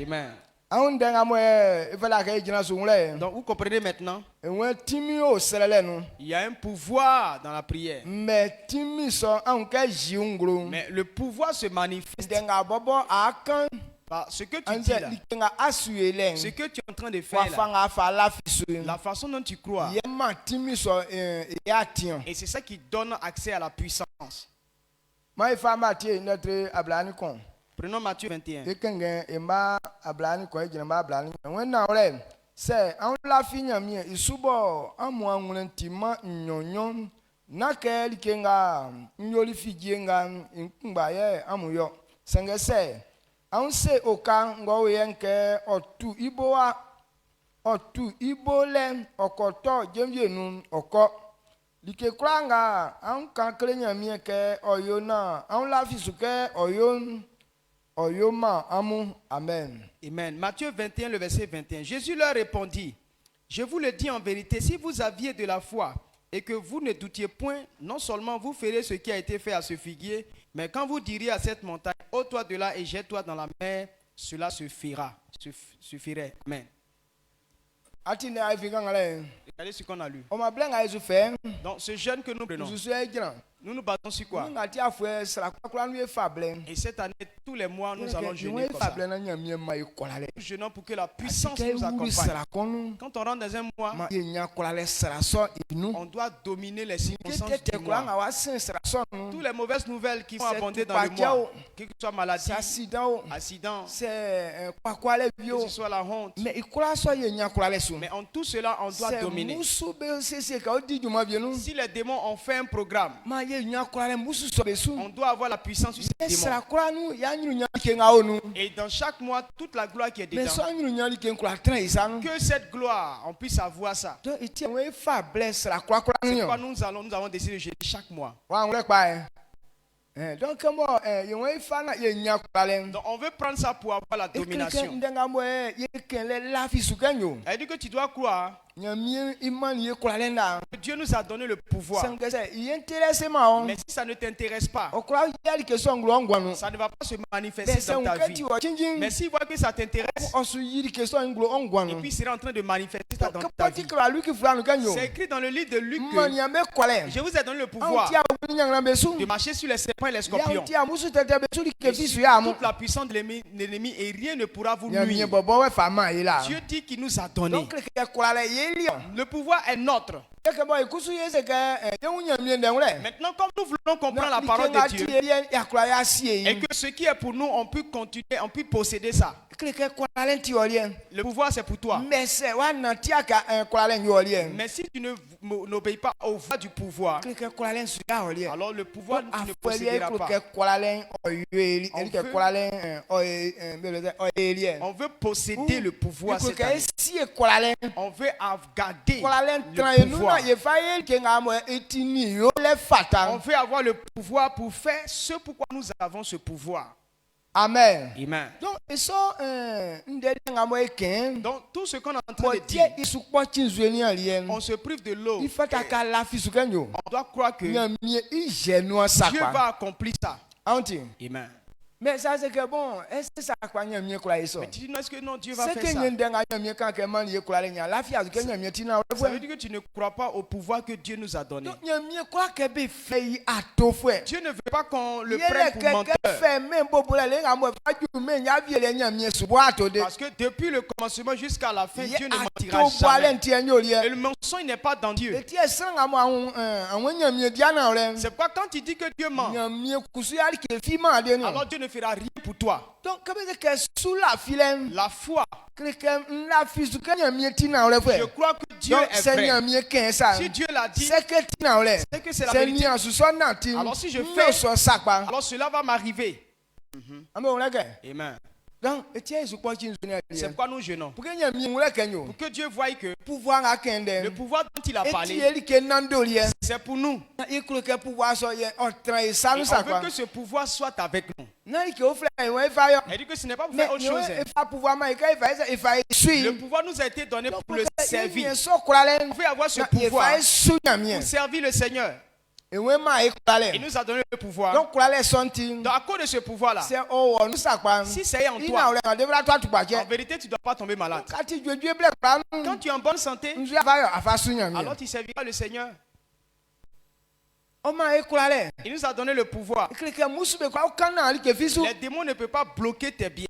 Amen. Donc vous comprenez maintenant, il y a un pouvoir dans la prière. Mais le pouvoir se manifeste par ce que tu dis là. Ce que tu es en train de faire là. La façon dont tu crois. Et c'est ça qui donne accès à la puissance. Prenons Matthieu 21. Amen. Amen. Matthieu 21, le verset 21. Jésus leur répondit, je vous le dis en vérité, si vous aviez de la foi et que vous ne doutiez point, non seulement vous ferez ce qui a été fait à ce figuier, mais quand vous diriez à cette montagne, ôte-toi de là et jette-toi dans la mer, cela suffirait. Amen. Regardez ce qu'on a lu. Donc ce jeûne que nous prenons, nous nous basons sur quoi? Et cette année, tous les mois, nous allons jeûner comme ça. Nous jeûnons pour que la puissance nous accompagne. Quand on rentre dans un mois, on doit dominer les circonstances du mois. Toutes les mauvaises nouvelles qui vont abonder dans le mois, que ce soit maladie, accident, que ce soit la honte. Mais en tout cela, on doit dominer. Si les démons ont fait un programme, on doit avoir la puissance sur ces démons. Et dans chaque mois, toute la gloire qui est dedans, que cette gloire, on puisse avoir ça. C'est pourquoi nous avons décidé de jeûner chaque mois. Donc on veut prendre ça pour avoir la domination. Elle dit que tu dois croire que Dieu nous a donné le pouvoir. Mais si ça ne t'intéresse pas, ça ne va pas se manifester dans ta vie. Mais s'il voit que ça t'intéresse, et puis il sera en train de manifester ça dans ta vie. C'est écrit dans le livre de Luc que je vous ai donné le pouvoir de marcher sur les serpents et les scorpions, et sur toute la puissance de l'ennemi, et rien ne pourra vous nuire. Dieu dit qu'il nous a donné. Le pouvoir est notre. Maintenant, comme nous voulons comprendre la parole de Dieu, et que ce qui est pour nous, on peut continuer, on peut posséder ça. Le pouvoir, c'est pour toi. Mais si tu n'obéis pas aux voies du pouvoir, alors le pouvoir, tu ne posséderas pas. On veut posséder le pouvoir. On veut garder le pouvoir. On veut avoir le pouvoir pour faire ce pourquoi nous avons ce pouvoir. Amen. Amen. Donc tout ce qu'on est en train de dire, on se prive de l'eau. On doit croire que Dieu va accomplir ça. Amen. Mais ça c'est que bon, est-ce que ça quoi mais tu dis non, est-ce que non, Dieu va faire ça? Ça veut dire que tu ne crois pas au pouvoir que Dieu nous a donné. Dieu ne veut pas qu'on le prenne pour menteur. Parce que depuis le commencement jusqu'à la fin, Dieu ne mentira jamais. Et le mensonge n'est pas dans Dieu. C'est pourquoi quand il dit que Dieu ment, alors Dieu ne fera rien pour toi. Donc, la foi. Je crois que Dieu est vrai. Si Dieu l'a dit, c'est que c'est la vérité. Alors si je fais, alors cela va m'arriver. Amen. C'est pourquoi nous jeûnons. Pour que Dieu voie que le pouvoir dont il a parlé, c'est pour nous. Et on veut que ce pouvoir soit avec nous. Elle dit que ce n'est pas pour faire autre chose. Le pouvoir nous a été donné pour le servir. On veut avoir ce pouvoir pour servir le Seigneur. Il nous a donné le pouvoir. Donc à cause de ce pouvoir-là, si c'est en toi, en vérité, tu ne dois pas tomber malade. Quand tu es en bonne santé, alors tu serviras le Seigneur. Il nous a donné le pouvoir. Les démons ne peuvent pas bloquer tes biens.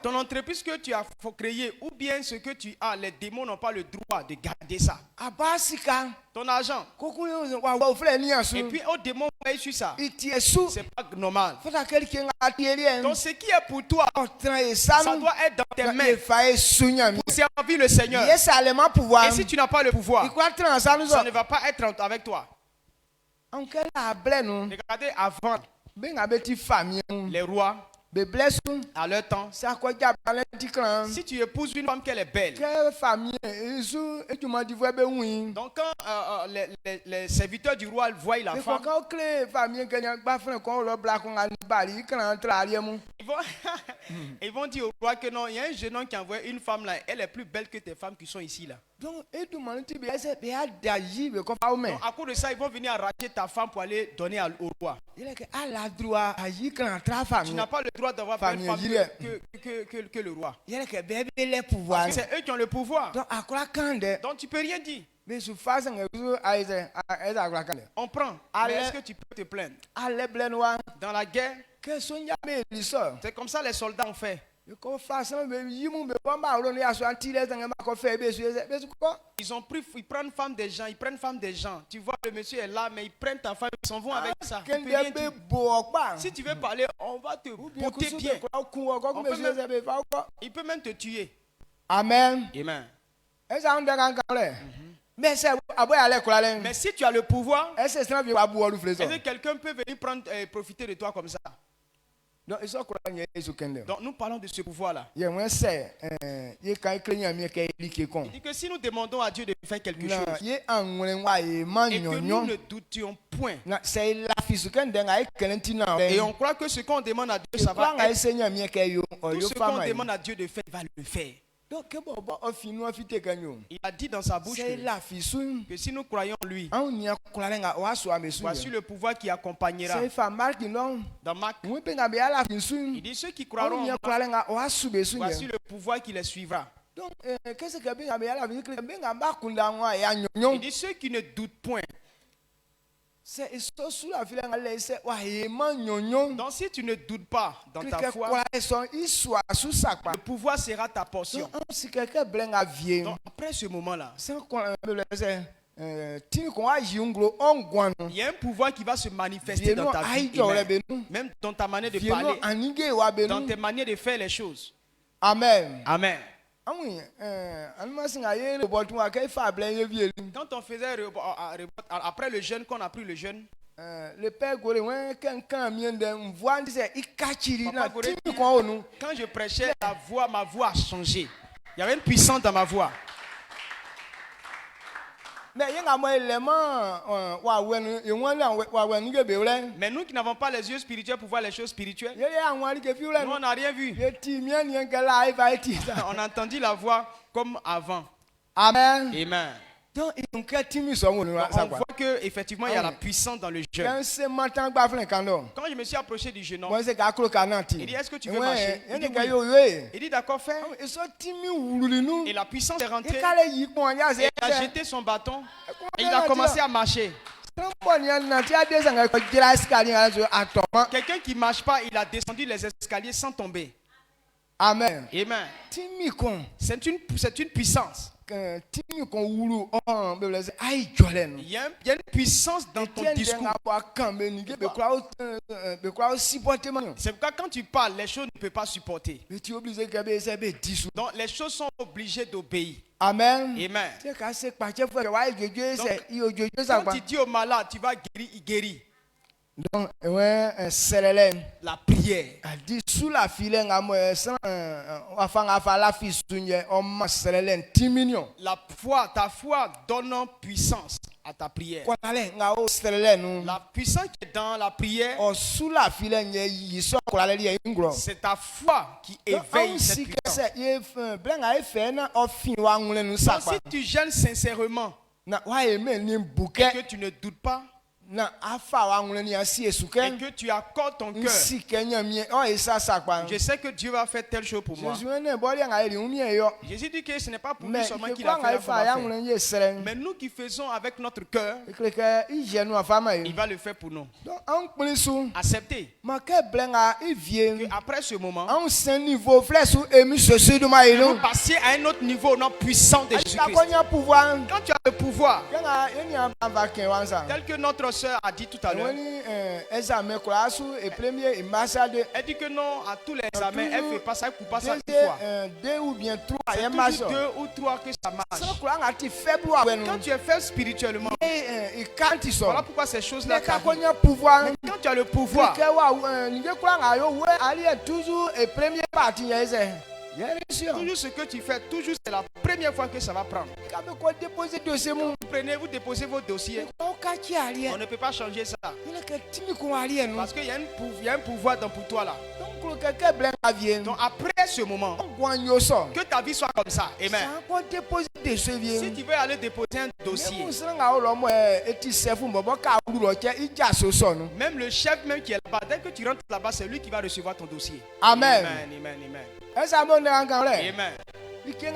Ton entreprise que tu as créée ou bien ce que tu as, les démons n'ont pas le droit de garder ça. Ton argent. Et puis au démon paye sur ça. C'est pas normal. Donc ce qui est pour toi, ça doit être dans tes mains pour servir le Seigneur. Et si tu n'as pas le pouvoir, ça ne va pas être avec toi. Regardez avant les rois. À leur temps, si tu épouses une femme qu'elle est belle, donc quand les serviteurs du roi voient la femme, ils vont dire au roi que non, il y a un jeune homme qui envoie une femme là, elle est plus belle que tes femmes qui sont ici là. Donc à cause de ça, ils vont venir arracher ta femme pour aller donner au roi. Tu n'as pas le droit d'avoir une femme que le roi. Parce que c'est eux qui ont le pouvoir. Donc tu peux rien dire. On prend. Mais est-ce que tu peux te plaindre? Dans la guerre, c'est comme ça les soldats ont fait. Ils prennent femme des gens, ils prennent femme des gens. Tu vois, le monsieur est là, mais ils prennent ta femme, ils s'en vont avec ça. Si tu veux parler, on va te botter bien. Il peut même te tuer. Amen. Amen. Mais si tu as le pouvoir, est-ce que quelqu'un peut venir profiter de toi comme ça? Donc nous parlons de ce pouvoir-là. Il dit que si nous demandons à Dieu de faire quelque chose et que nous ne doutions point, et on croit que ce qu'on demande à Dieu, ça va être, tout ce qu'on demande à Dieu de faire, il va le faire. Il a dit dans sa bouche que si nous croyons en lui, voici le pouvoir qui accompagnera. Dans Marc, il dit ceux qui croiront en moi, voici le pouvoir qui les suivra. Il dit ceux qui ne doutent point. Donc si tu ne doutes pas dans ta foi, le pouvoir sera ta portion. Donc après ce moment-là, il y a un pouvoir qui va se manifester dans ta vie, même dans ta manière de parler, dans tes manières de faire les choses. Amen. Amen. Quand on faisait après le jeûne, qu'on a pris le jeûne, le père Goré, quand je prêchais, ma voix a changé. Il y avait une puissance dans ma voix. Mais nous qui n'avons pas les yeux spirituels pour voir les choses spirituelles, nous on n'a rien vu. On a entendu la voix comme avant. Amen. Amen. Donc, on voit qu'effectivement il y a la puissance dans le jeûne. Quand je me suis approché du jeune homme, il dit est-ce que tu veux marcher? Il dit oui. Il dit d'accord, fais. Et la puissance est rentrée. Il a jeté son bâton et il a commencé à marcher. Quelqu'un qui ne marche pas, il a descendu les escaliers sans tomber. Amen. Amen. C'est une puissance. Il y a une puissance dans ton discours. C'est pourquoi quand tu parles, les choses ne peuvent pas supporter. Donc les choses sont obligées d'obéir. Amen. Amen. Donc, quand tu dis au malade, tu vas guérir, il guérit. Donc, la prière. La foi, ta foi donne puissance. à ta prière. La puissance qui est dans la prière, c'est ta foi qui éveille cette puissance. Donc, si tu jeûnes sincèrement et que tu ne doutes pas, et que tu accordes ton cœur, je sais que Dieu va faire telle chose pour moi. Jésus dit que ce n'est pas pour nous seulement qu'il a fait la faire. Mais nous qui faisons avec notre cœur, il va le faire pour nous. Acceptez qu'après ce moment, vous passiez à un autre niveau non puissant de Jésus-Christ. Quand tu as le pouvoir, tel que notre soeur a dit tout à l'heure, elle dit que non, à tous les examens, elle ne fait pas ça, elle ne coupe pas ça une fois. C'est toujours 2 ou 3 que ça marche. Quand tu es faible spirituellement, voilà pourquoi ces choses-là t'arrivent. Mais quand tu as le pouvoir, toujours ce que tu fais, toujours c'est la première fois que ça va prendre. Vous déposez vos dossiers. On ne peut pas changer ça. Parce qu'il y a un pouvoir pour toi là. Donc après ce moment, que ta vie soit comme ça. Amen. Si tu veux aller déposer un dossier, même le chef même qui est là-bas, dès que tu rentres là-bas, c'est lui qui va recevoir ton dossier. Amen. Amen, amen, amen. Amen. Il dit que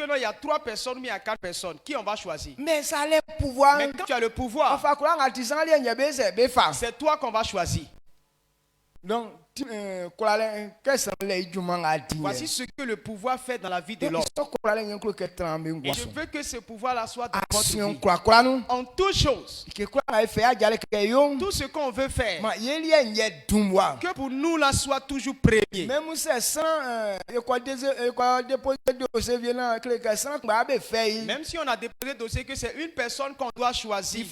non, il y a 3 personnes, mais il y a 4 personnes. Qui on va choisir? Mais ça a le pouvoir. Mais quand tu as le pouvoir, c'est toi qu'on va choisir. Donc, voici ce que le pouvoir fait dans la vie de l'homme. Et je veux que ce pouvoir-là soit dans votre vie. En toutes choses, tout ce qu'on veut faire, que pour nous là soit toujours premier. Même si on a déposé le dossier que c'est une personne qu'on doit choisir,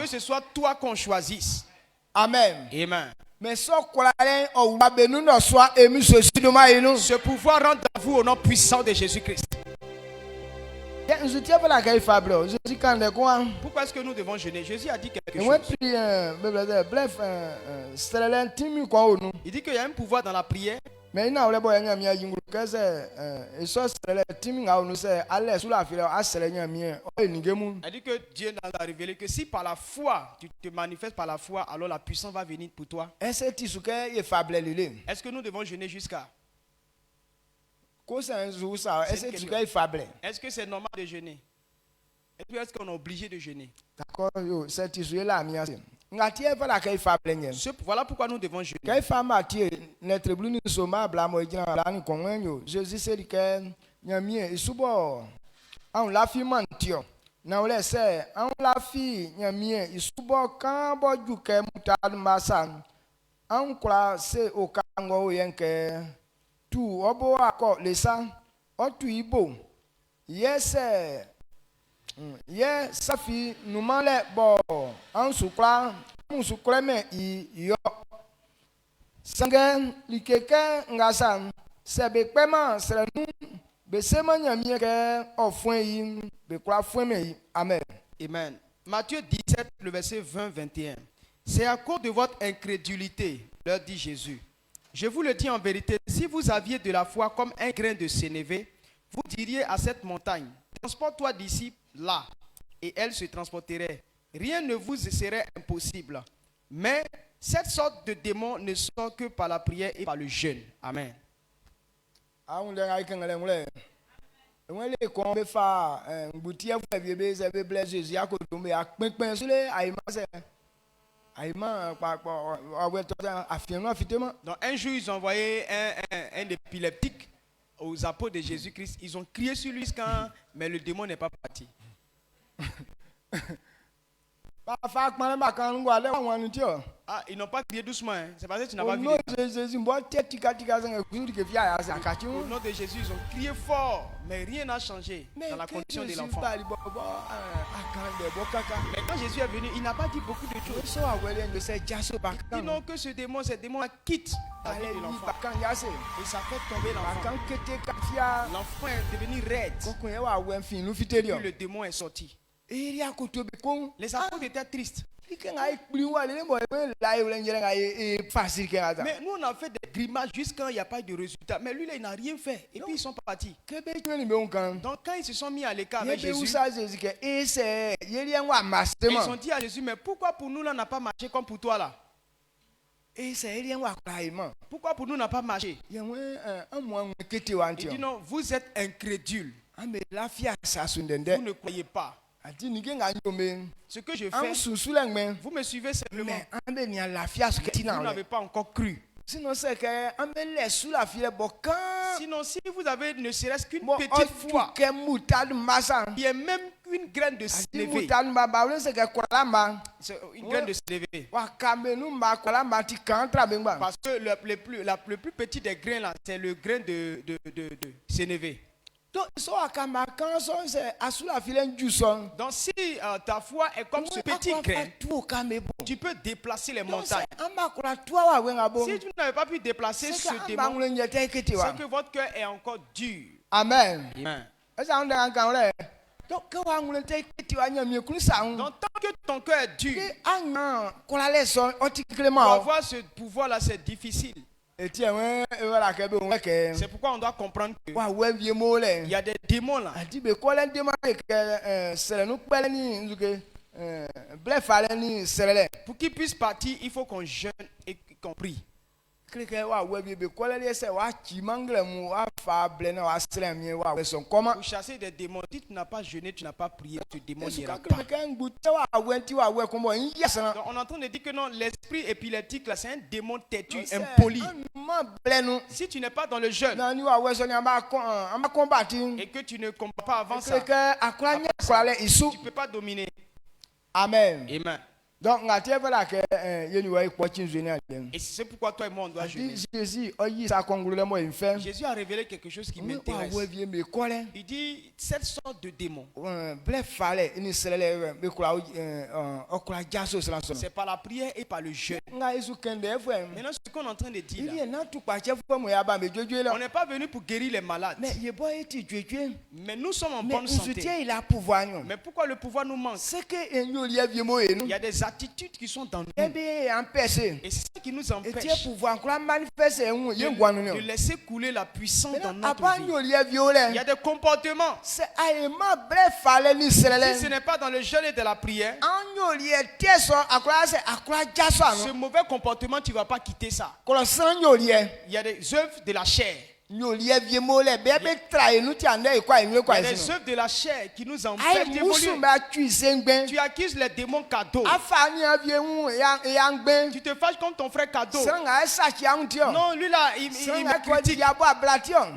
que ce soit toi qu'on choisisse. Amen. Amen. Mais ce pouvoir rentre dans vous au nom puissant de Jésus-Christ. Pourquoi est-ce que nous devons jeûner? Jésus a dit quelque chose. Il dit qu'il y a un pouvoir dans la prière. Elle dit que Dieu nous a révélé que si par la foi, tu te manifestes par la foi, alors la puissance va venir pour toi. Est-ce que nous devons jeûner jusqu'à? Est-ce que c'est normal de jeûner? Est-ce qu'on est obligé de jeûner? Voilà pourquoi nous devons jeûner. Yes, Safi, nous m'allons bon, en soukla, on soukla yo. Sangen, li quelqu'un ngasan, c'est bekpema, c'est nous, besemanya mieke, ofuen, bekwa fueme. Amen. Amen. Matthieu 17, le verset 20-21. C'est à cause de votre incrédulité, leur dit Jésus. Je vous le dis en vérité, si vous aviez de la foi comme un grain de sénévé, vous diriez à cette montagne, transporte-toi d'ici là, et elle se transporterait. Rien ne vous serait impossible. Mais cette sorte de démon ne sort que par la prière et par le jeûne. Amen. Donc un jour, ils ont envoyé un épileptique aux apôtres de Jésus-Christ. Ils ont crié sur lui, mais le démon n'est pas parti. Ah, ils n'ont pas crié doucement, hein. C'est parce que tu n'as pas vu. Au nom de Jésus, Au nom de Jésus, ils ont crié fort, mais rien n'a changé dans la condition de l'enfant. Mais quand Jésus est venu, il n'a pas dit beaucoup de choses. Dis-donc que ce démon quitte la vie de l'enfant. Et ça fait tomber l'enfant. L'enfant est devenu raide. Et puis le démon est sorti. Les apôtres étaient tristes. Mais nous, on a fait des grimaces jusqu'à il n'y a pas de résultat. Mais lui, là, il n'a rien fait. Et puis, ils sont partis. Donc, quand ils se sont mis à l'écart avec Jésus, ils ont dit à Jésus, mais pourquoi pour nous, là, n'a pas marché comme pour toi, là? Pourquoi pour nous, n'a pas marché? Il dit non, vous êtes incrédules. Vous ne croyez pas. Ce que je fais, vous me suivez simplement. Vous n'avez pas encore cru. Sinon, si vous avez ne serait-ce qu'une petite foi, il y a même une graine de sénévé. Une graine de sénévé. Parce que le plus petit des grains là, c'est le grain de sénévé. Donc si ta foi est comme ce petit grain, tu peux déplacer les montagnes. Si tu n'avais pas pu déplacer ce démon, c'est que votre cœur est encore dur. Amen. Donc tant que ton cœur est dur, pour avoir ce pouvoir là, c'est difficile. C'est pourquoi on doit comprendre qu'il y a des démons là. Pour qu'ils puissent partir, il faut qu'on jeûne et qu'on prie. Pour chasser des démons, si tu n'as pas jeûné, tu n'as pas prié, ce démon n'ira pas. Donc on est en train de dire que non, l'esprit épileptique là, c'est un démon têtu, impoli. Si tu n'es pas dans le jeûne et que tu ne combats pas avant ça, tu ne peux pas dominer. Amen. Amen. Donc, et c'est pourquoi toi et moi on doit jeûner. Jésus a révélé quelque chose qui m'intéresse. Il dit cette sorte de démon, c'est par la prière et par le jeûne. Maintenant, ce qu'on est en train de dire là, on n'est pas venu pour guérir les malades, mais nous sommes en bonne santé. Mais pourquoi le pouvoir nous manque? Il y a des attitudes qui sont dans nous. Et c'est ce qui nous empêche de laisser couler la puissance dans notre vie. Il y a des comportements. Si ce n'est pas dans le jeûne et de la prière, ce mauvais comportement, tu ne vas pas quitter ça. Il y a des œuvres de la chair. Il y a des œuvres de la chair qui nous empêchent d'évoluer. Tu accuses les démons cadeaux. Tu te fâches contre ton frère cadeau. Non, lui là, il me critique.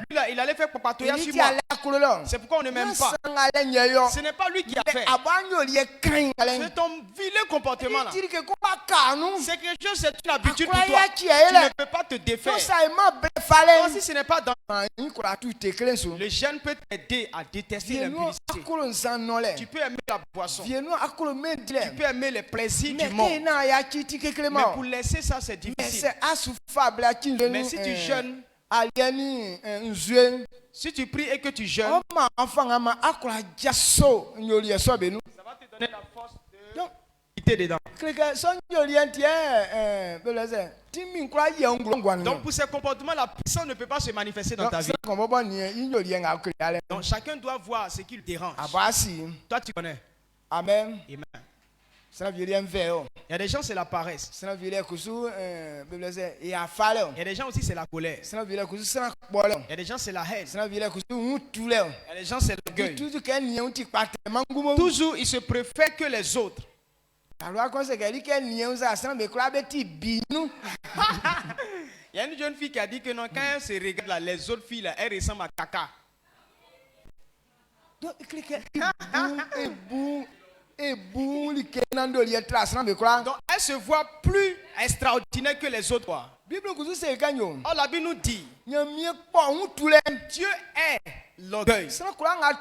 Lui là, il allait faire papatoya sur moi. C'est pourquoi on ne m'aime pas. Ce n'est pas lui qui a fait. C'est ton vilain comportement là. C'est quelque chose, c'est une habitude pour toi. Tu ne peux pas te défaire. Donc, si ce n'est pas dans le jeûne peut t'aider à détester l'impudicité. Tu peux aimer la boisson. Tu peux aimer les plaisirs du monde. Mais pour laisser ça, c'est difficile. Mais si tu jeûnes, si tu pries et que tu jeûnes, ça va te donner la force de quitter dedans. Donc pour ces comportements, la puissance ne peut pas se manifester dans ta vie. Donc chacun doit voir ce qui le dérange. Toi tu connais. Amen. Amen. Il y a des gens c'est la paresse. Il y a des gens aussi c'est la colère. Il y a des gens c'est la haine. Il y a des gens c'est l'orgueil. Toujours ils se préfèrent que les autres. Il y a une jeune fille qui a dit que non, quand elle se regarde là, les autres filles là, elles ressemblent à caca. Donc elle se voit plus extraordinaire que les autres. Oh, la Bible nous dit, Dieu est l'orgueil. Quand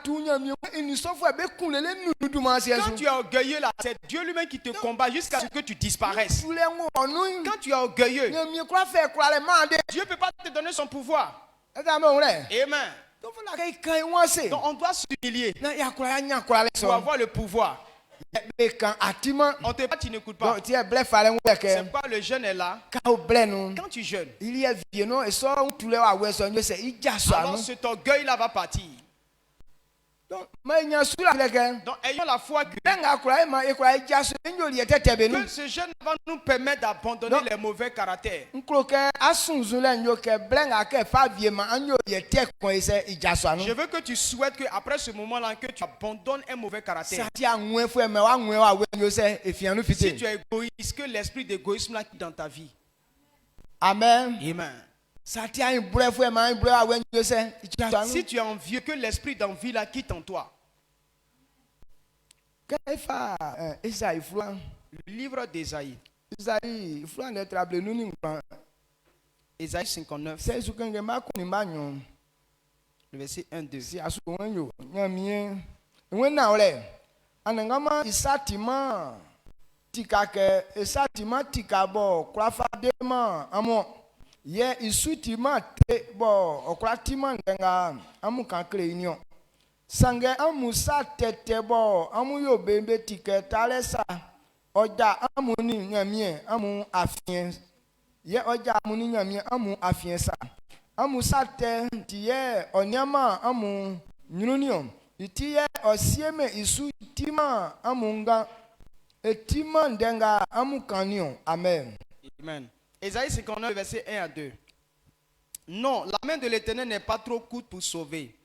tu es orgueilleux là, c'est Dieu lui-même qui te combat jusqu'à ce que tu disparaisses. Quand tu es orgueilleux, Dieu ne peut pas te donner son pouvoir. Amen. Donc on doit s'humilier pour avoir le pouvoir. On te dit, tu n'écoutes pas. C'est pas le jeûne est là. Quand tu jeûnes, alors cet orgueil là va partir. Donc ayons la foi que ce jeûne va nous permettre d'abandonner les mauvais caractères. Je veux que tu souhaites qu'après ce moment-là, que tu abandonnes un mauvais caractère. Si tu es égoïste, que l'esprit d'égoïsme là quitte dans ta vie. Amen. Amen. Si tu es envieux, que l'esprit d'envie là quitte en toi. Le livre d'Ésaïe. Ésaïe 59. Le verset 1-2. Ye isutima te bo okratima ndenga amu kankle inyo sange amusa tete bo amu yo bembe tike talesa oja amu ni nyamie amu afien ye oja amu ni nyamie amu afien sa amu sa te tiye onyama amu nyununium itiye osieme isutima amunga etima ndenga amu kanio. Amen. Amen. Ésaïe 59, verset 1 à 2. Non, la main de l'Éternel n'est pas trop courte pour sauver,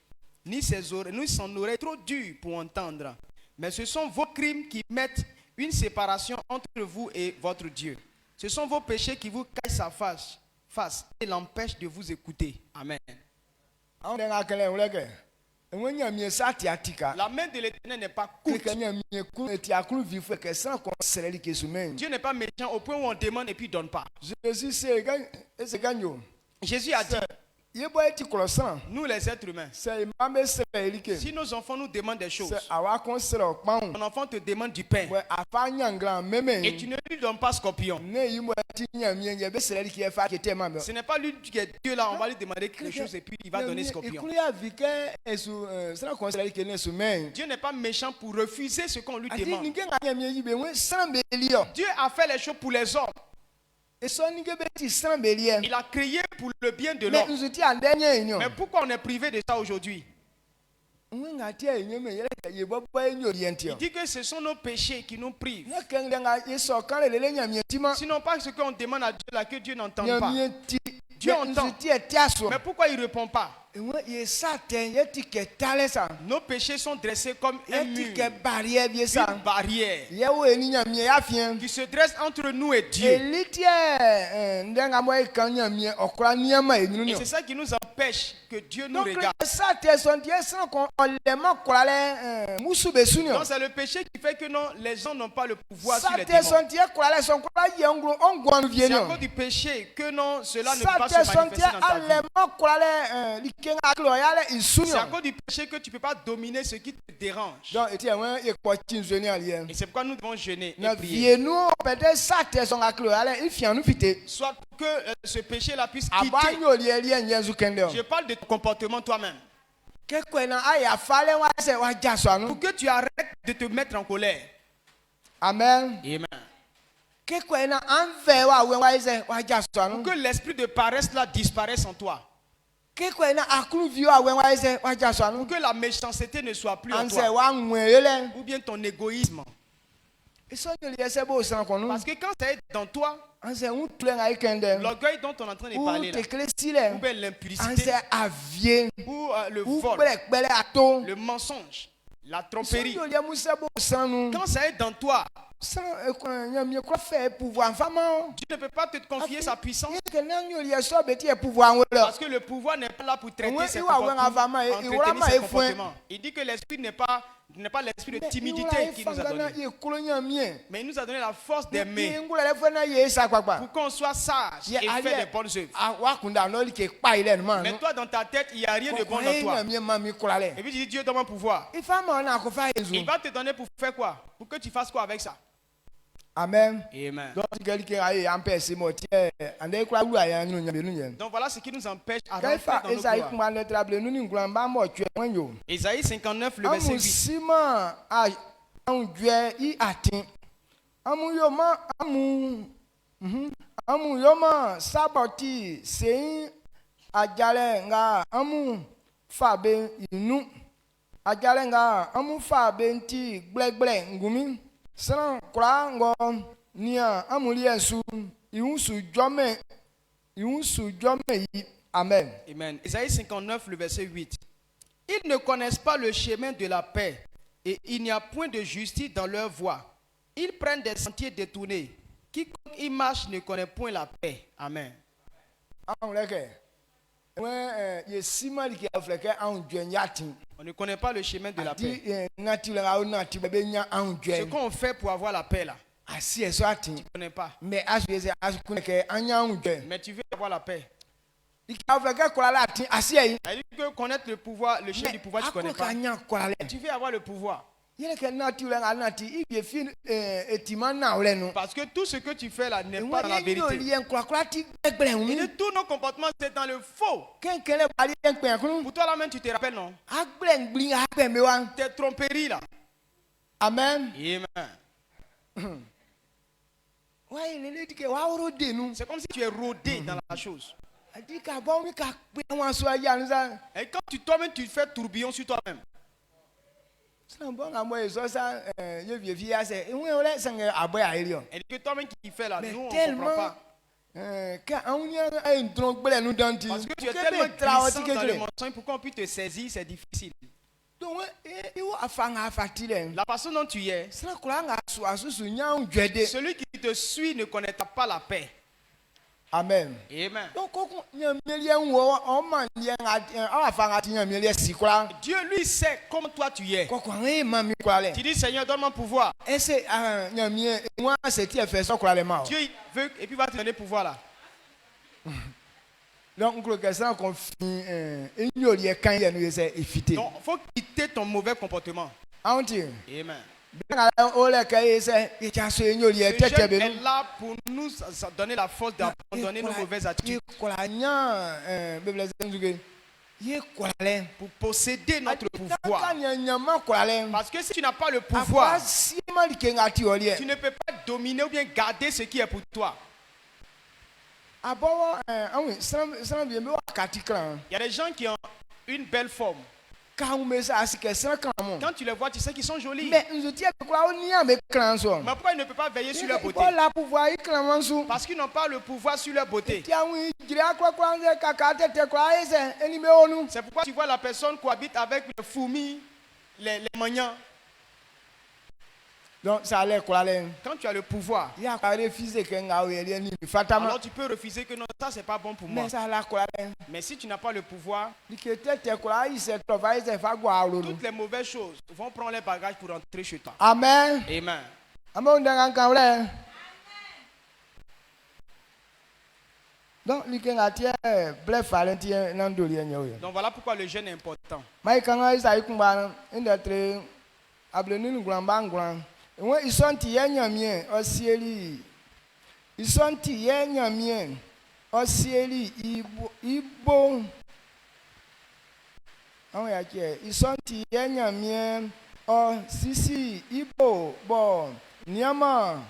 ni son oreille trop dure pour entendre. Mais ce sont vos crimes qui mettent une séparation entre vous et votre Dieu. Ce sont vos péchés qui vous cachent sa face et l'empêchent de vous écouter. Amen. La main de l'Éternel n'est pas courte. Dieu n'est pas méchant au point où on demande et puis il ne donne pas. Jésus a dit, nous les êtres humains, si nos enfants nous demandent des choses, ton enfant te demande du pain et tu ne lui donnes pas scorpion, ce n'est pas lui qui est Dieu là, on va lui demander quelque chose et puis il va donner scorpion. Dieu n'est pas méchant pour refuser ce qu'on lui demande. Dieu a fait les choses pour les hommes. Il a créé pour le bien de l'homme. Mais pourquoi on est privé de ça aujourd'hui? Il dit que ce sont nos péchés qui nous privent. Sinon pas ce qu'on demande à Dieu là que Dieu n'entend pas. Dieu entend. Mais pourquoi il ne répond pas? Nos péchés sont dressés comme un mur, une barrière qui se dresse entre nous et Dieu. Et c'est ça qui nous empêche que Dieu nous regarde. Donc c'est le péché qui fait que non, les gens n'ont pas le pouvoir sur les démons. C'est à cause du péché que non, cela ne peut pas se manifester dans ta vie. C'est à cause du péché que tu ne peux pas dominer ce qui te dérange. Et c'est pourquoi nous devons jeûner et prier. Soit que ce péché-là puisse quitter. Je parle de ton comportement toi-même. Pour que tu arrêtes de te mettre en colère. Amen. Amen. Pour que l'esprit de paresse là disparaisse en toi. Pour que la méchanceté ne soit plus en toi. Ou bien ton égoïsme. Parce que quand ça est dans toi, l'orgueil dont on est en train de parler là, ou bien l'impudicité, ou le vol, le mensonge, la tromperie, quand ça est dans toi, Dieu ne peut pas te confier sa puissance. Parce que le pouvoir n'est pas là pour traiter ses comportements. Il dit que l'esprit n'est pas Ce n'est pas l'esprit de timidité qui nous a donné. Mais il nous a donné la force d'aimer. Pour qu'on soit sage et fait des bonnes œuvres. Mais toi, dans ta tête, il n'y a rien de bon dans toi. Et puis tu dis, Dieu donne mon pouvoir. Il va te donner pour faire quoi? Pour que tu fasses quoi avec ça? Amen. Amen. Donc voilà ce qui nous empêche à rentrer dans nos gloires. Ésaïe 59, le verset 8. Amen. Amen. Ésaïe 59, le verset 8. Ils ne connaissent pas le chemin de la paix et il n'y a point de justice dans leur voie. Ils prennent des sentiers détournés. Quiconque y marche ne connaît point la paix. Amen. On ne connaît pas le chemin de la paix. Ce qu'on fait pour avoir la paix là. Tu ne connais pas. Mais tu veux avoir la paix. Connaître le pouvoir, le chemin du pouvoir, tu ne connais pas. Tu veux avoir le pouvoir. Parce que tout ce que tu fais là n'est pas dans la vérité. Et tous nos comportements, c'est dans le faux. Pour toi là-même, tu te rappelles, non? Tes tromperies là. Amen. Amen. C'est comme si tu es rodé dans la chose. Et quand toi-même, tu fais tourbillon sur toi-même. Et que toi-même qui fais là, nous on ne comprend pas. Parce que tu es tellement glissant dans le mensonge, pour qu'on puisse te saisir, c'est difficile. La façon dont tu es, celui qui te suit ne connaîtra pas la paix. Amen. Amen. Dieu lui sait comme toi tu es. Tu dis Seigneur, donne-moi pouvoir. Dieu veut et puis va te donner pouvoir là. Donc il faut quitter ton mauvais comportement. Amen. Ce jeûne est là pour nous donner la force d'abandonner nos mauvaises attitudes. Pour posséder notre pouvoir. Parce que si tu n'as pas le pouvoir, tu ne peux pas dominer ou bien garder ce qui est pour toi. Il y a des gens qui ont une belle forme. Quand tu les vois, tu sais qu'ils sont jolis. Mais pourquoi ils ne peuvent pas veiller sur leur beauté? Parce qu'ils n'ont pas le pouvoir sur leur beauté. C'est pourquoi tu vois la personne cohabite avec les fourmis, les maniants. Donc ça allait quoi? Quand tu as le pouvoir, alors tu peux refuser que non, ça c'est pas bon pour moi. Mais si tu n'as pas le pouvoir, toutes les mauvaises choses vont prendre les bagages pour rentrer chez toi. Amen. Amen. Donc voilà pourquoi le jeûne est important. Isonti yenyamien osieli ibo isonti yenyamien o sisi ibo bo niama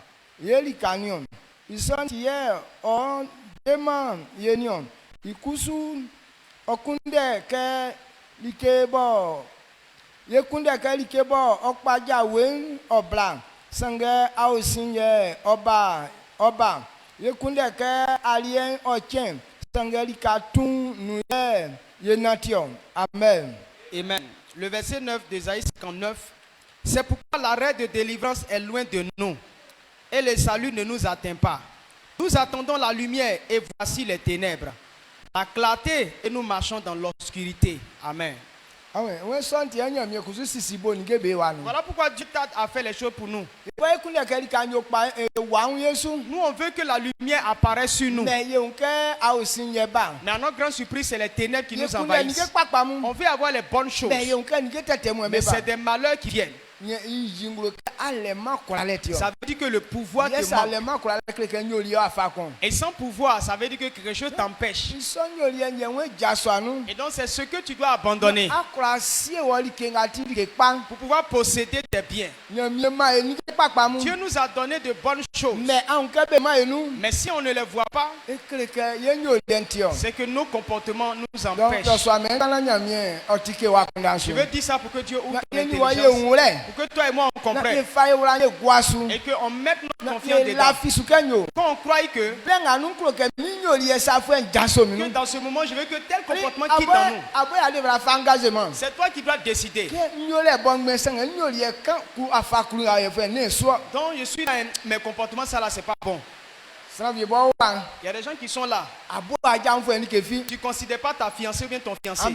yelikanion isonti ye o dema yenion ikusu okunde ke likebo yekunde kelikebo okpaja wen obla sange ausinye oba yekunde ke alien ochen sange likatun nuye yenation. Amen. Amen. Le verset 9 d'Ésaïe 59. C'est pourquoi l'arrêt de délivrance est loin de nous et le salut ne nous atteint pas. Nous attendons la lumière et voici les ténèbres. La clarté et nous marchons dans l'obscurité. Amen. Voilà pourquoi Dieu a fait les choses pour nous. Nous, on veut que la lumière apparaisse sur nous. Mais à notre grande surprise, c'est les ténèbres qui nous envahissent. On veut avoir les bonnes choses. Mais c'est des malheurs qui viennent. Ça veut dire que le pouvoir te manque. Et sans pouvoir, ça veut dire que quelque chose t'empêche. Et donc c'est ce que tu dois abandonner pour pouvoir posséder tes biens. Dieu nous a donné de bonnes choses. Mais si on ne les voit pas, c'est que nos comportements nous empêchent. Je veux dire ça pour que Dieu ouvre l'intelligence. Pour que toi et moi on comprenne. Et qu'on mette notre confiance dedans. Quand on croit que dans ce moment, je veux que tel comportement quitte dans nous. C'est toi qui dois décider. Donc je suis dans mes comportements, ça là, c'est pas bon. Il y a des gens qui sont là. Tu ne considères pas ta fiancée ou bien ton fiancé.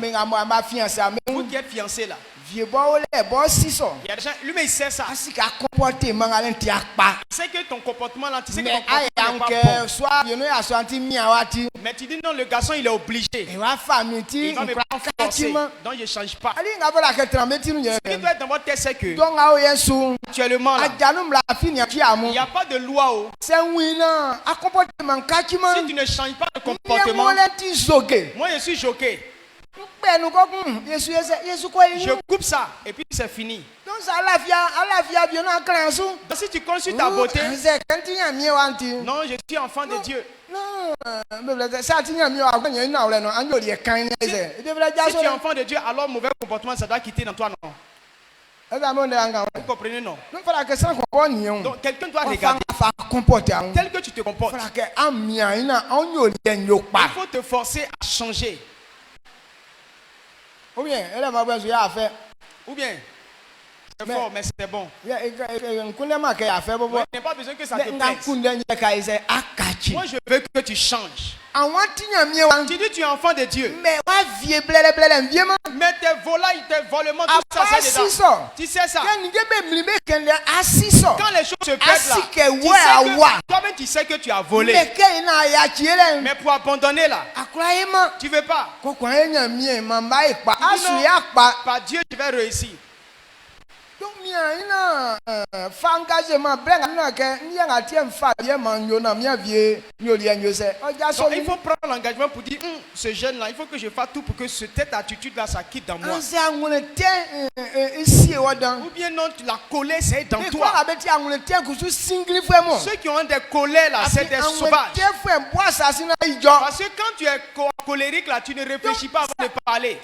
Vous qui êtes fiancé là. Il y a des gens, lui mais il sait ça. Il sait que ton comportement là, tu sais que ton comportement n'est pas bon. Mais tu dis non, le garçon il est obligé. Il va me prendre forcer. Donc je ne change pas. Ce qui doit être dans votre tête, c'est que actuellement là, il n'y a pas de loi. Si tu ne changes pas de comportement, moi je suis choqué. Je coupe ça et puis c'est fini. Donc si tu consultes ta beauté, non, je suis enfant de Dieu. Si tu es enfant de Dieu, alors mauvais comportement, ça doit quitter dans toi, non? Vous comprenez, non? Donc quelqu'un doit regarder tel que tu te comportes. Il faut te forcer à changer. Ou bien, c'est fort, mais c'est bon. Il n'y a pas besoin que ça te plaise. Moi, je veux que tu changes. Tu dis tu es enfant de Dieu. Mais tes volailles, tes volements, tout ça, c'est dedans. Tu sais ça. Quand les choses se perdent là, toi-même tu sais que tu as volé. Mais pour abandonner là, tu ne veux pas. Par Dieu, je vais réussir. Donc, il faut prendre l'engagement pour dire ce jeune là, il faut que je fasse tout pour que cette attitude là ça quitte dans moi. Ou bien non, la colère c'est dans toi. Ceux qui ont des colères là, c'est des sauvages. Parce que quand tu es colérique là, tu ne réfléchis pas avant de parler.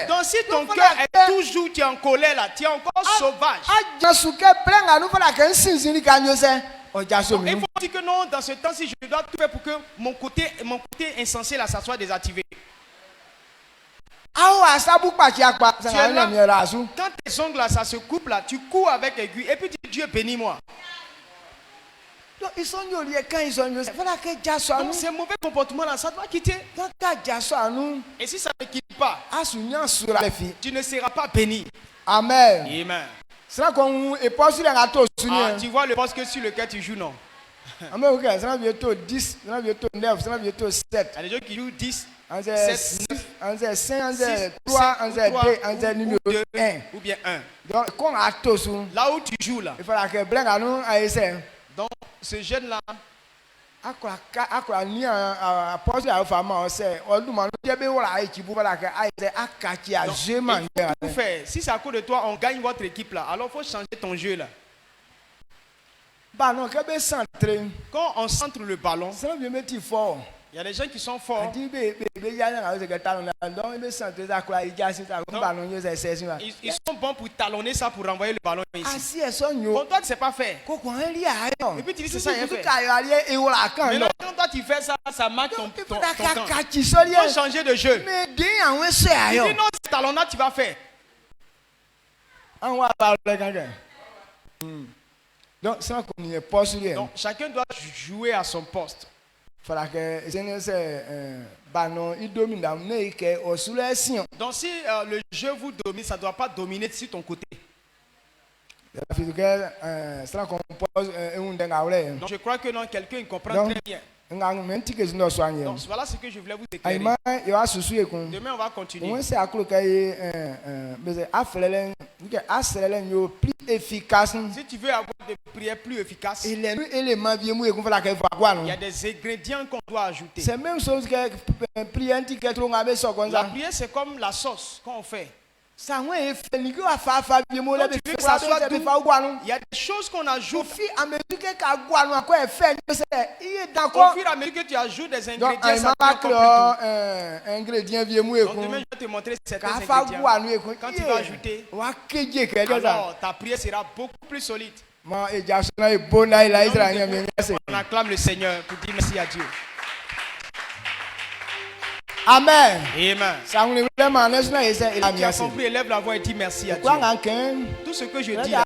Donc si ton cœur est toujours, tu es en colère là, tu es encore sauvage. Donc, il faut dire que non, dans ce temps-ci, je dois tout faire pour que mon côté insensé là, ça soit désactivé. Quand tes ongles là, ça se coupe là, tu cours avec aiguille et puis tu dis Dieu bénis-moi. Donc ces mauvais comportements là, ça doit quitter. Et si ça ne quitte pas, tu ne seras pas béni. Amen. Amen. Tu vois le poste que sur lequel tu joues, non? Il y a des gens qui jouent 10, 7, 9, 6, 3, 2 ou bien 1. Là où tu joues là. Donc ce jeune là, si c'est à cause de toi, on gagne votre équipe là, alors il faut changer ton jeu là. Quand on centre le ballon, il y a des gens qui sont forts. Ils sont bons pour talonner ça pour renvoyer le ballon ici. Bon, toi tu ne sais pas faire. Et puis tu dis c'est ça il fait. Mais là, quand toi tu fais ça, ça marque ton temps. Tu vas changer de jeu. Tu dis non, c'est talonnade tu vas faire. Donc chacun doit jouer à son poste. Donc si le jeu vous domine, ça ne doit pas dominer sur ton côté. Donc je crois que non, quelqu'un comprend très bien. Donc voilà ce que je voulais vous éclairer. Demain on va continuer. Si tu veux avoir des prières plus efficaces, il y a des ingrédients qu'on doit ajouter. C'est même chose que prière. La prière c'est comme la sauce qu'on fait. Il y a des choses qu'on ajoute. Au fur et à mesure que tu ajoutes des ingrédients, ça donc demain je vais te montrer certains ingrédients. Quand tu vas ajouter, alors ta prière sera beaucoup plus solide. On acclame le Seigneur pour dire merci à Dieu. Amen. Amen. Tu as compris, élève la voix et dis merci à Dieu. Tout ce que je dis, là,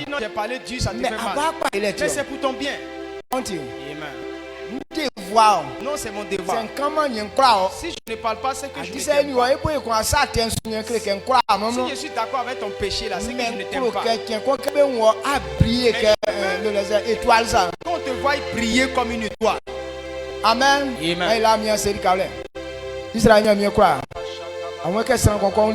non, j'ai parlé de Dieu, ça te fait mal. Mais c'est pour ton bien. Amen. Non, c'est mon devoir. Si je ne parle pas, c'est que je ne t'aime pas. Si je suis d'accord avec ton péché là, c'est que je ne t'aime pas. Quand on te voit briller comme une étoile. Amen. Amen. Israël a mis quoi? À moins que ça qu'on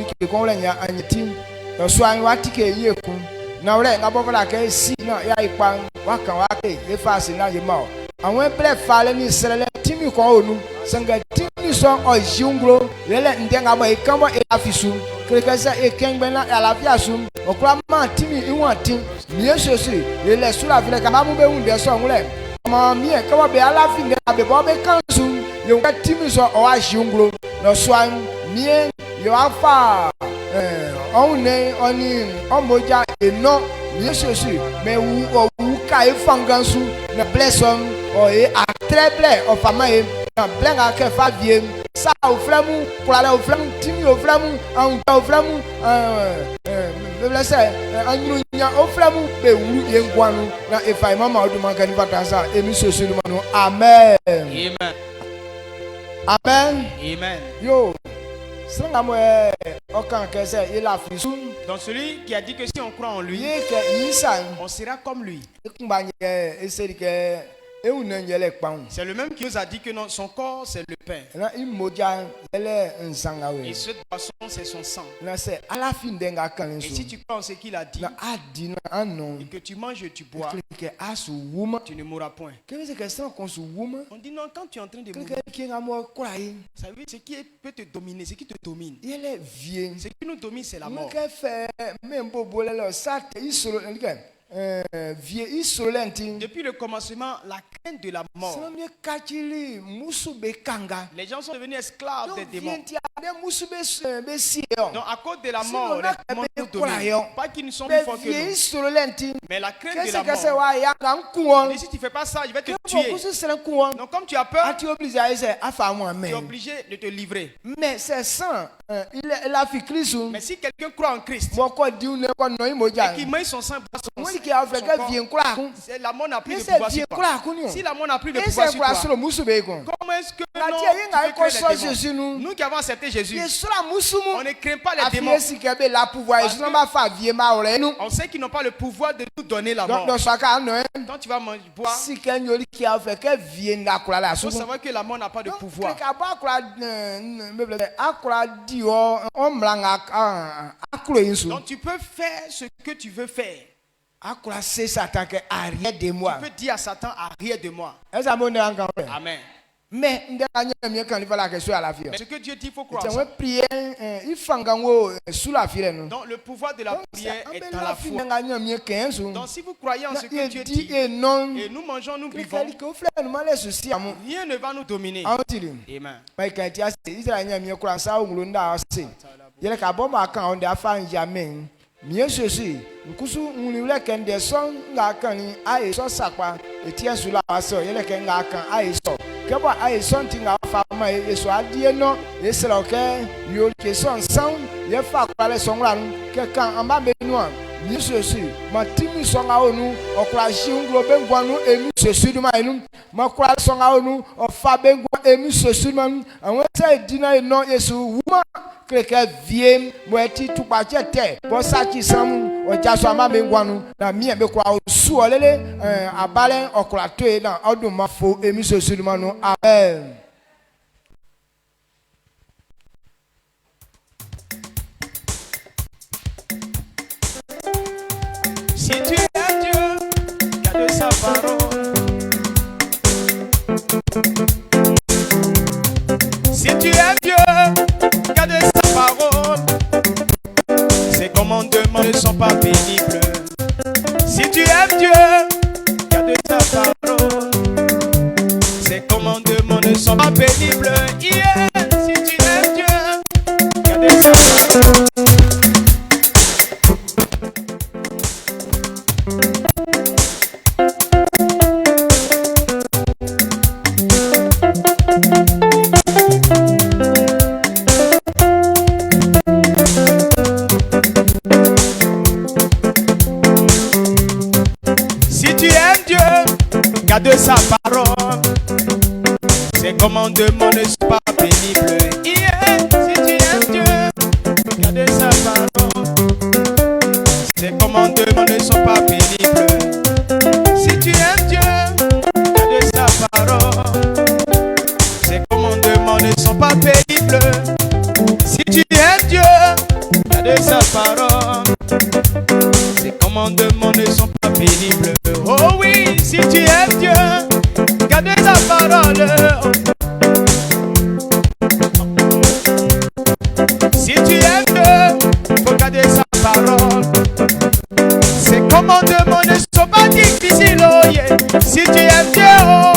na wale nga bobo la ke si na ya ipa wa kan wa ke e fa si na ye ma o àwọn ple fa le ni sele timi ko onu sanga timi so o jungro lele nde nga ba e kan bo e afisu kreke se e kengbe na ala fi asum okura ma timi iwon tin ni esosi lele sura fi le ka mamu be hunde so nwule ma mi e ka be ala fi nge be bo be kansu ye nga timi so o wa jungro no so an mi yo afa on ne oni omoja eno yesosi me wu ka efangansu na blesson o e atreble o fama e na blenga ke fa vie sa o framu kula o framu timi o framu an o framu me blesse anyu nya o framu be wuru ye ngwanu na e fa mama o duma kan vatansa emi sosu no manu amen amen amen amen yo. Donc celui qui a dit que si on croit en lui, on sera comme lui. C'est le même qui nous a dit que non, son corps c'est le pain. Et cette boisson c'est son sang. Et si tu crois en ce qu'il a dit, et que tu manges et tu bois, tu ne mourras point. On dit non, quand tu es en train de mourir, ça veut dire ce qui peut te dominer, ce qui te domine. Ce qui nous domine c'est la mort. Depuis le commencement, la crainte de la mort. Les gens sont devenus esclaves des démons. Donc à cause de la mort, les démons nous dominent. Pas qu'ils ne sont plus forts que nous. Mais la crainte de la mort. Et si tu ne fais pas ça, je vais te tuer. Donc comme tu as peur, tu es obligé de te livrer. Mais c'est ça. Mais si quelqu'un croit en Christ et qu'il met son sang, la mort n'a plus de pouvoir sur toi. Si la mort n'a plus de pouvoir sur toi, comment est-ce que nous qui avons accepté Jésus, on ne craint pas les démons? On sait qu'ils n'ont pas le pouvoir de nous donner la mort. Quand tu vas manger, boire, il faut savoir que la mort n'a pas de pouvoir. Donc tu peux faire ce que tu veux faire. Tu peux dire à Satan, arrière de moi. Amen. Mais ce que Dieu dit, il faut croire ça. Donc le pouvoir de la prière est dans la foi. Donc si vous croyez en ce que Dieu dit, et nous mangeons, nous buvons, rien ne va nous dominer. Amen. Miyesosi nkusu unule kende son nga kani ai so sakwa etia sula aso yele ken nga kan ai so kebo ai son ti nga fa ma eso adie no esra ke yo ke son sound ye fa kwale son ran ke kan amba menu ni sosi matimi songa onu okra shinglo bengwanu emi sosi duma enu makra songa onu ofa bengwa emi sosi man anwete dina no yesu wuma kreke vie moeti tupachete bosachi samu ojaso ama bengwanu na mie be kwa osu olele abale okra toe na oduma fo emi sosi duma no. Amen. Si tu es Dieu, garde sa parole. Si tu es Dieu, garde sa parole. Ses commandements ne sont pas pénibles. Si tu es Dieu, garde sa parole. Ses commandements ne sont pas pénibles. Yeah. Si tu es Dieu, garde sa parole. De sa parole, ses commandements ne sont pas pénibles. Yeah. Si tu aimes Dieu, garde sa parole, ses commandements ne sont pas pénibles. Si tu aimes Dieu, garde sa parole, ses commandements ne sont pas pénibles. Si tu aimes Dieu, garde sa parole, ses commandements ne sont pas pénibles. Oh oui, si tu aimes Dieu, garde sa parole. Si tu aimes Dieu, faut garder sa parole. Ses commandements ne sont pas difficiles, oh yeah. Si tu aimes Dieu, oh,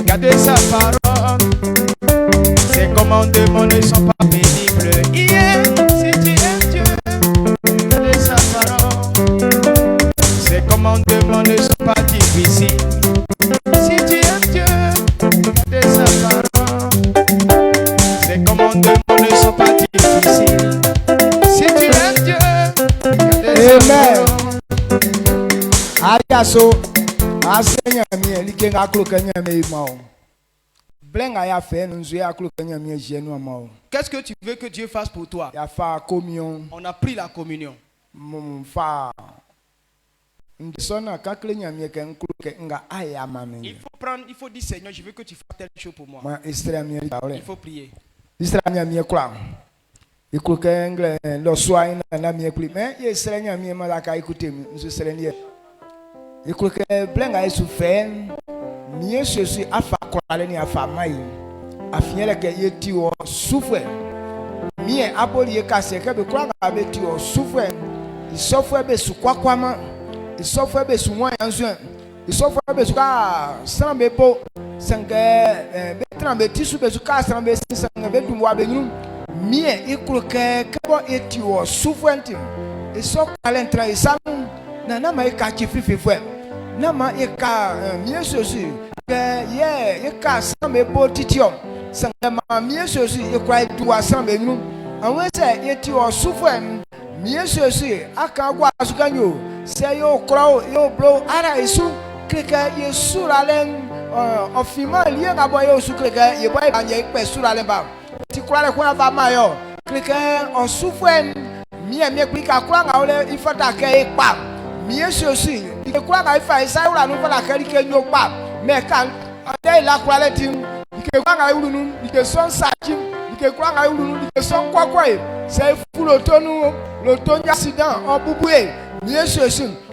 garde sa parole. Ses commandements ne sont pas pénibles, yeah. Si tu aimes Dieu, garde sa parole. Ses commandements ne sont pas difficiles. Si tu aimes Dieu, garde sa parole. Ses commandements ne sont pas difficiles. Si tu aimes Dieu, garde sa parole. Ayaso asenya mi likenga klokanya me mao. Blenga ya fe nzu ya klokanya mi jenu mao. Qu'est-ce que tu veux que Dieu fasse pour toi? Ya fa communion. On a pris la communion. Fa il faut prendre, il faut dire Seigneur, je veux que tu fasses telle chose pour moi. Il faut prier. Il s'offre be souvent yanzun il s'offre be suka sambe po sangue betrambe tisu be suka sambe sangue dumwa be nyum mie ikuluke kabo etio souffrenti il s'offre à l'entrée sam na ma ika chifififwe na ma ika mie sosi ke ye ika sambe po titio sangue ma mie sosi ikwa duwa sambe nyum anwese etio souffrenti mie sosi aka gwa sukanyo. C'est yo crow yo bro ara isu kreka yesu ralen ofima liye na boy yo su kreka ye boy ba ye pe su ralen ba ti kwale kwa va ma yo kreka on souffre mie krika kwa nga ole ifata ke ipa mie sosi ke kwa nga ifa isa ura no fala ke ke nyo pa me kan ade la kwale tim ke kwa nga uru nu ke son sachi ke kwa nga uru nu ke son kwakwa c'est fulo tonu lo tonja accident on bubue. Yesu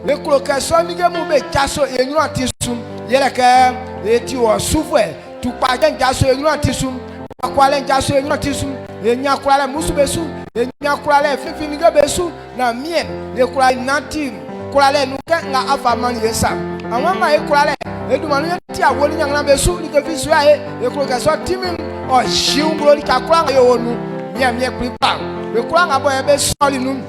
le colocation ni ke mu be jaso enyu atisum yele ke eti o souffre tu pa jaso enyu atisum akwale jaso enyu atisum enya kwale musubesu enya kwale fifi ni ke besu na mie le kwale nati kwale nu ke nga afaman yesa amama e kwale edumanu yeti awoli nyanga besu ni ke fisu ya le colocation timin o shiungro li ka kwanga yo onu mie pripa le kwanga boye be soli nu.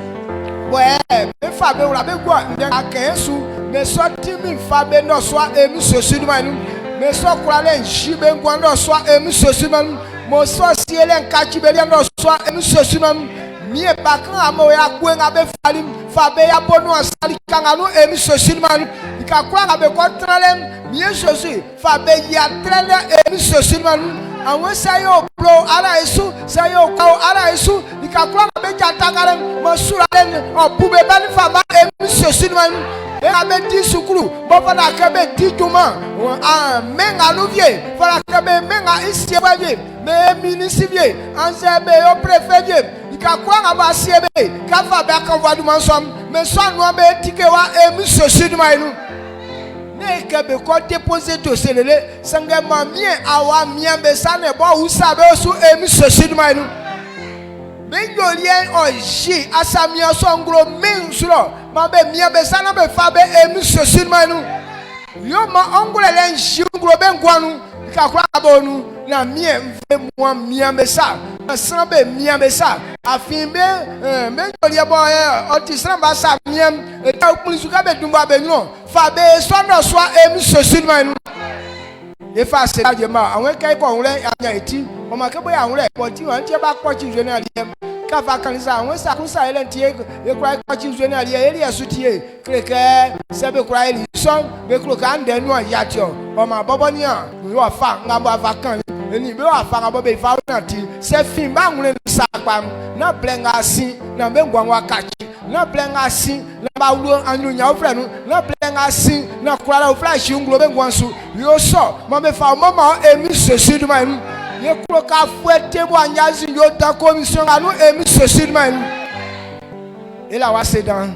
Ouais, me fabe ura be gwa ndenga kensu me so timi fabe no so emi sosu manu me so kurale njibe ngwa no so emi sosu manu mo so siele nkachi be no so emi sosu manu mie bakan amo ya kwenga be falim fabe ya bonu asali kanganu emi sosilman ikakura abe kontralem miye sosi fabe ya trele emi sosilman anwe sayo pro ara isu sayo ko ara isu ikakura abe jatakaren masuralen obube bani fama emi sosilman e abe di sukuru bo fana kabe di juma menga luvie fana kabe menga isiebavie me minisivie anzebe yo prefevie ikakura abasiebe kafa be akanvadu mansom me sonu be tikewa emi sosilman ne kebe ko déposer dossier lele sanga mamie awa miambe sane bo usabe osu emi sosilman benjolien oji asamia songro mensuro mabe miambe sana be fabe emi sosilman yo ma ongolele njingro bengwanu ikakura abonu na mie mve mwa miambe sa asambe miambe sa afimbe benjolien bo otisran ba sa miam eta ukmulisuka be dumba be no fabe sono swa emi sosilman efa se ajema awon kai ko hunre anya eti o ma ke boya hunre po ti won ti ba po ti jwe na liam ka fa kanisa awon sa kun sa ele ti e kura po ti jwe na liam eri esu ti e kreke se be kura eli so be kuro ka nde nu ya ti o ma bobo ni an wo fa ngabo afa kan eni be wa fa ngabo be fa na ti se fin ba hunre sa pam na blenga sin na be ngwan wa kachi na blenga sin na ba wu anu nya ofra nu na blenga sin na kura ofra shi nglo be ngwan su yo so mo be fa mo ma emi sosilman ye kuro ka fuete bo anyazi yo ta commission anu emi sosilman ela wa sedan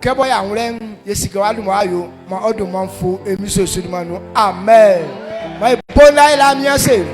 ke boya hunre yesika wa dumo ayo ma odumo fu emi sosilman amen my bona ila mi ase